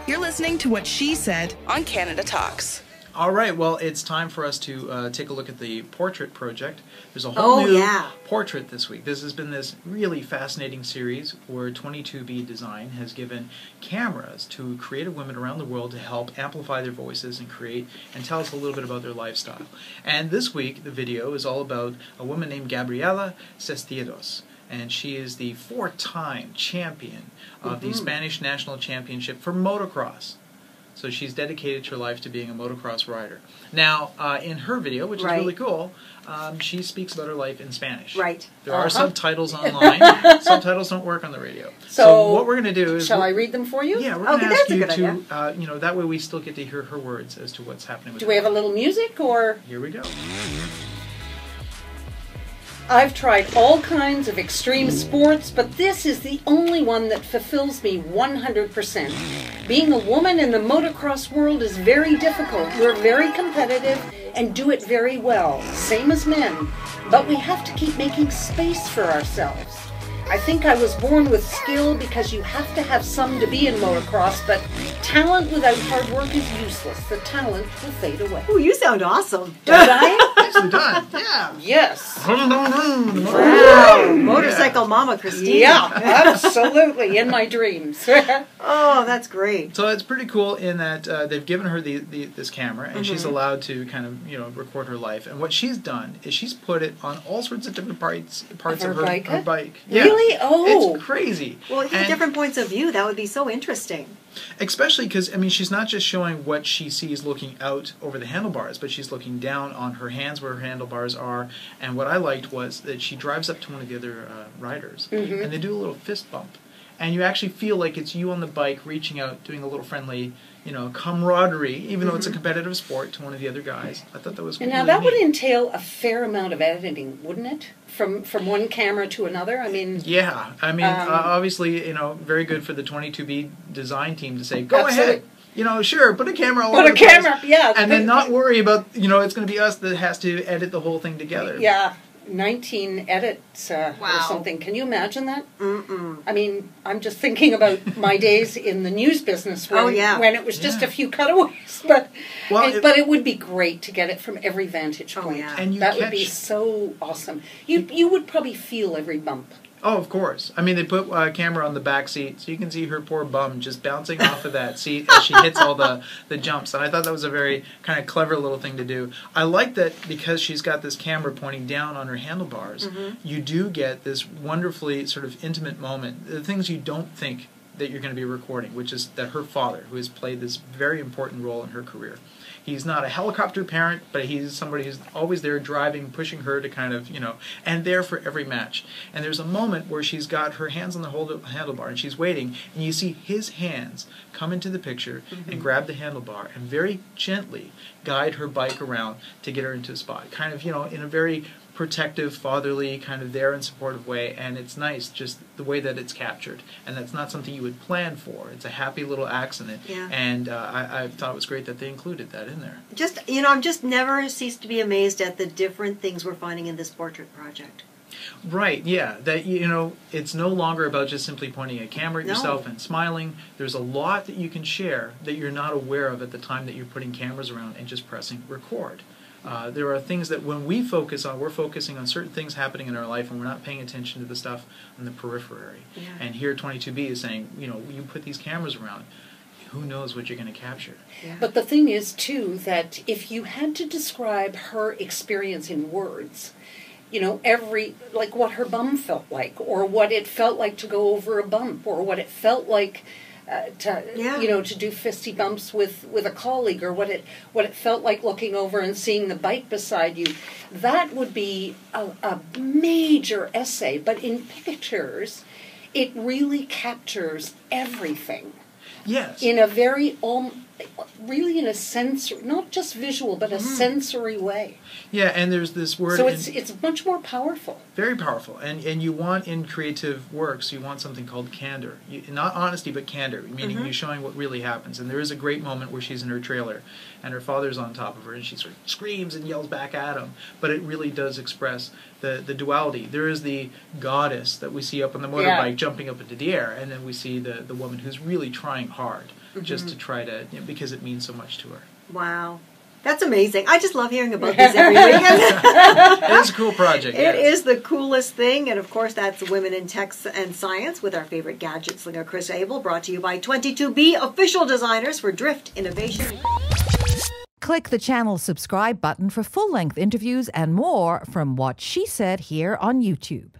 You're listening to What She Said on Canada Talks. All right, well, it's time for us to take a look at the portrait project. There's a whole new portrait this week. This has been this really fascinating series where 22B Design has given cameras to creative women around the world to help amplify their voices and create and tell us a little bit about their lifestyle. And this week, the video is all about a woman named Gabriela Seisdedos. And she is the 4-time champion of the Spanish National Championship for motocross. So she's dedicated her life to being a motocross rider. Now, in her video, which is really cool, she speaks about her life in Spanish. Right. There are subtitles online. Subtitles don't work on the radio. So what we're going to do is... Shall I read them for you? Yeah, we're going to ask you to, you know, that way we still get to hear her words as to what's happening with her. Do we have a little music, or...? Here we go. I've tried all kinds of extreme sports, but this is the only one that fulfills me 100%. Being a woman in the motocross world is very difficult. We're very competitive and do it very well, same as men. But we have to keep making space for ourselves. I think I was born with skill because you have to have some to be in motocross, but talent without hard work is useless. The talent will fade away. Oh, you sound awesome. Don't I? Nicely done. Yeah. Yes. Wow. Motorcycle Mama Christine. Yeah, absolutely. In my dreams. Oh, that's great. So it's pretty cool in that they've given her this camera, and she's allowed to kind of, you know, record her life. And what she's done is she's put it on all sorts of different parts of her bike. Yeah. Really? Oh. It's crazy. Well, different points of view. That would be so interesting. Especially because, I mean, she's not just showing what she sees looking out over the handlebars, but she's looking down on her hands where her handlebars are. And what I liked was that she drives up to one of the other riders, and they do a little fist bump. And you actually feel like it's you on the bike reaching out, doing a little friendly, you know, camaraderie, even though it's a competitive sport, to one of the other guys. I thought that was really Now, that neat. would entail a fair amount of editing, wouldn't it? From one camera to another? I mean... Yeah. I mean, obviously, you know, very good for the 22B design team to say, go ahead. You know, sure, put a camera all over the place. Yeah. And then not worry about, you know, it's going to be us that has to edit the whole thing together. Yeah. 19 edits or something. Can you imagine that? I mean, I'm just thinking about my days in the news business when it was just a few cutaways. But it would be great to get it from every vantage point. And that would be so awesome. You would probably feel every bump. Oh, of course. I mean, they put a camera on the back seat, so you can see her poor bum just bouncing off of that seat as she hits all the jumps. And I thought that was a very kind of clever little thing to do. I like that because she's got this camera pointing down on her handlebars, you do get this wonderfully sort of intimate moment, the things you don't think that you're going to be recording, which is that her father, who has played this very important role in her career. He's not a helicopter parent, but he's somebody who's always there driving, pushing her to kind of, you know, and there for every match. And there's a moment where she's got her hands on the handlebar and she's waiting, and you see his hands come into the picture and grab the handlebar and very gently guide her bike around to get her into a spot. Kind of, you know, in a very protective, fatherly, kind of there and supportive way, and it's nice just the way that it's captured. And that's not something you would plan for. It's a happy little accident, and I thought it was great that they included that in there. Just, you know, I'm just never ceased to be amazed at the different things we're finding in this portrait project. Right, yeah. That, you know, it's no longer about just simply pointing a camera at yourself and smiling. There's a lot that you can share that you're not aware of at the time that you're putting cameras around and just pressing record. There are things that when we focus on, we're focusing on certain things happening in our life and we're not paying attention to the stuff on the periphery. And here 22B is saying, you know, you put these cameras around, who knows what you're going to capture. But the thing is, too, that if you had to describe her experience in words, you know, like what her bum felt like, or what it felt like to go over a bump, or what it felt like to do fisty bumps with a colleague, or what it felt like looking over and seeing the bike beside you, that would be a major essay. But in pictures, it really captures everything. Yes. In a very really in a sensory, not just visual, but a sensory way. Yeah, and there's this word. So it's much more powerful. Very powerful, and you want in creative works, you want something called candor, not honesty, but candor, meaning you're showing what really happens. And there is a great moment where she's in her trailer, and her father's on top of her, and she sort of screams and yells back at him. But it really does express the duality. There is the goddess that we see up on the motorbike jumping up into the air, and then we see the woman who's really trying trying hard just to try to, because it means so much to her. Wow. That's amazing. I just love hearing about this every week. It is a cool project. It is the coolest thing. And of course, that's Women in Tech and Science with our favorite gadget slinger, Kris Abel, brought to you by 22B, official designers for Drift Innovation. Click the channel subscribe button for full-length interviews and more from What She Said here on YouTube.